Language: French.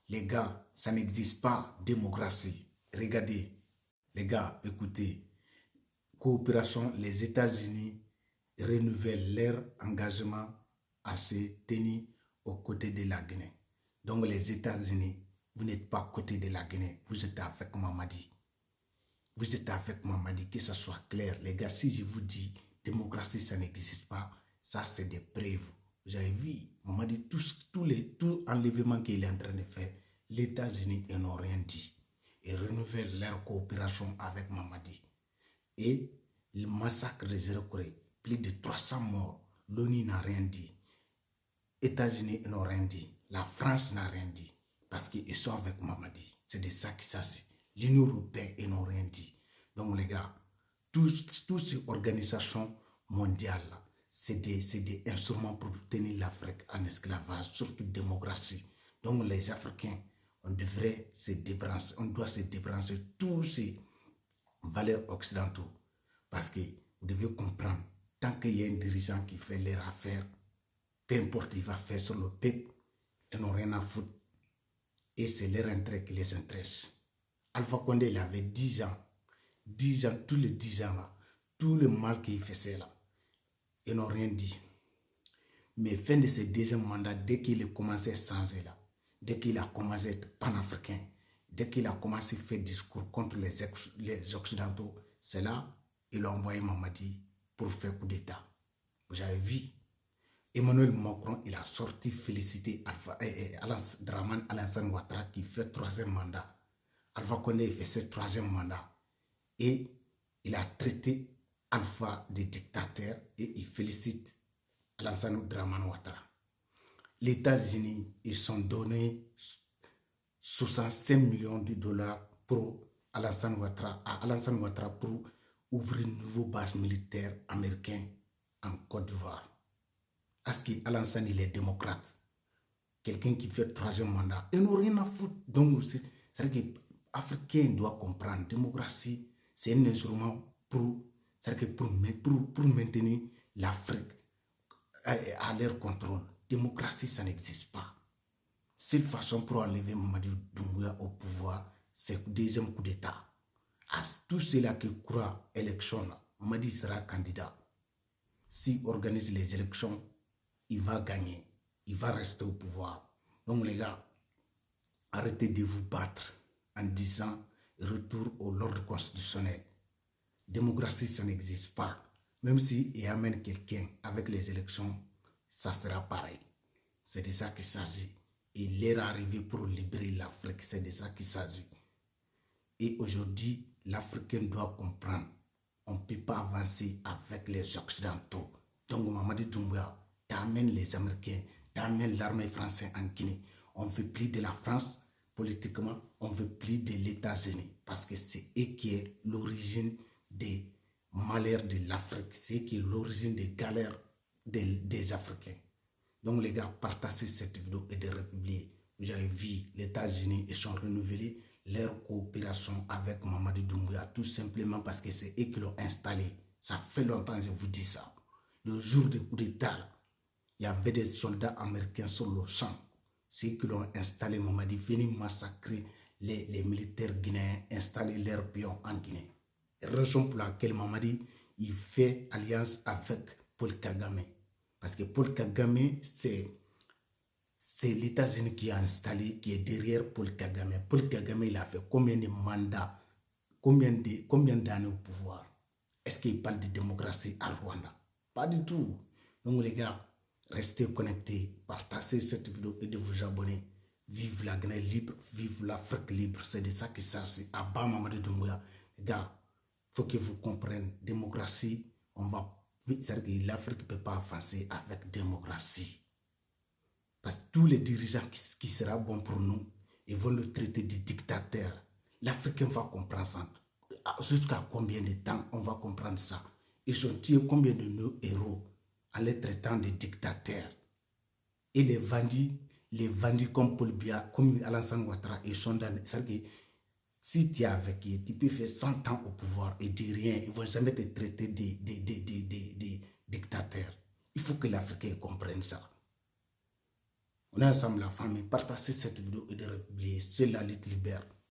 Les gars, ça n'existe pas, démocratie. Regardez, les gars, écoutez. Coopération, les États-Unis renouvellent leur engagement à se tenir aux côtés de la Guinée. Donc les États-Unis, vous n'êtes pas à côté de la Guinée, vous êtes avec Mamadi. Vous êtes avec Mamadi, que ce soit clair. Les gars, si je vous dis démocratie, ça n'existe pas, ça c'est des preuves. Vous avez vu, Mamadi, tout enlèvement qu'il est en train de faire, les États-Unis n'ont rien dit. Ils renouvellent leur coopération avec Mamadi. Et le massacre des Iroquois, plus de 300 morts, l'ONU n'a rien dit. États-Unis n'ont rien dit. La France n'a rien dit. Parce qu'ils sont avec Mamadi. C'est de ça qu'il s'agit. L'Union européenne, ils n'ont rien dit. Donc les gars, toutes ces organisations mondiales, c'est des instruments pour tenir l'Afrique en esclavage, surtout démocratie. Donc les Africains, on doit se débrancher de tous ces valeurs occidentaux. Parce que vous devez comprendre, tant qu'il y a un dirigeant qui fait leurs affaires, peu importe il va faire sur le peuple, ils n'ont rien à foutre. Et c'est leur intérêt qui les intéresse. Alpha Condé, il avait 10 ans, tous les 10 ans là, tout le mal qu'il faisait là, ils n'ont rien dit. Mais fin de ce deuxième mandat, dès qu'il a commencé à changer là, dès qu'il a commencé à être panafricain, dès qu'il a commencé à faire discours contre les Occidentaux, c'est là qu'il a envoyé Mamadi pour faire coup d'État. Vous avez vu, Emmanuel Macron, il a sorti féliciter Dramane Alassane Ouattara qui fait 3e mandat. Alpha Condé fait ce 3e mandat. Et il a traité Alpha de dictateur et il félicite Alassane Dramane Ouattara. Les États-Unis, ils sont donné 65 millions de dollars pour Alassane Ouattara pour ouvrir une nouvelle base militaire américaine en Côte d'Ivoire. Est-ce qu'Alassane, il est démocrate? Quelqu'un qui fait 3e mandat, ils n'ont rien à foutre. Donc, c'est-à-dire que les Africains doivent comprendre, la démocratie, c'est un instrument pour maintenir l'Afrique à leur contrôle. Démocratie, ça n'existe pas. Seule façon pour enlever Mamadi Doumbouya au pouvoir, c'est le 2e coup d'État. À tous ceux-là qui croient à l'élection, Mamadi sera candidat. S'il organise les élections, il va gagner. Il va rester au pouvoir. Donc les gars, arrêtez de vous battre en disant retour au l'ordre constitutionnel. Démocratie, ça n'existe pas. Même s'il amène quelqu'un avec les élections, ça sera pareil. C'est de ça qu'il s'agit. Et l'heure arrivée pour libérer l'Afrique, c'est de ça qu'il s'agit. Et aujourd'hui, l'Africain doit comprendre, on ne peut pas avancer avec les Occidentaux. Donc Mamadi Doumbouya, t'amènes les Américains, t'amènes l'armée française en Guinée. On ne veut plus de la France politiquement, on ne veut plus de l'États-Unis. Parce que c'est eux qui est l'origine des malheurs de l'Afrique. C'est eux qui est l'origine des galères des Africains. Donc les gars, partagez cette vidéo et de republier. Vous avez vu, les États-Unis, ils sont renouvelés leur coopération avec Mamadi Doumbouya, tout simplement parce que c'est eux qui l'ont installé. Ça fait longtemps que je vous dis ça. Le jour du coup d'État, il y avait des soldats américains sur le champ. Ceux qui l'ont installé, Mamadi, venus massacrer les militaires guinéens, installer leurs pions en Guinée. Raison pour laquelle Mamadi, il fait alliance avec Paul Kagame. Parce que Paul Kagame, c'est l'États-Unis qui a installé, qui est derrière Paul Kagame. Paul Kagame, il a fait combien de mandats, combien d'années au pouvoir? Est-ce qu'il parle de démocratie à Rwanda? Pas du tout. Donc les gars, restez connectés, partagez cette vidéo et de vous abonner. Vive la Guinée libre, vive l'Afrique libre. C'est de ça qu'il s'agit. Abba Mamadi Doumbouya. Les gars, il faut que vous compreniez, démocratie, c'est-à-dire que l'Afrique ne peut pas avancer avec démocratie. Parce que tous les dirigeants qui seront bons pour nous, ils vont le traiter de dictateur. L'Africain va comprendre ça. Jusqu'à combien de temps on va comprendre ça? Ils ont tué combien de nos héros en les traitant de dictateurs? Et les vendus comme Paul Biya, comme Alassane Ouattara, ils sont dans... C'est-à-dire que si tu es avec eux, tu peux faire 100 ans au pouvoir et dire rien. Ils ne vont jamais te traiter de dictateurs. Il faut que l'Africain comprenne ça. On est ensemble la famille. Partagez cette vidéo et de republier. C'est la lutte libère.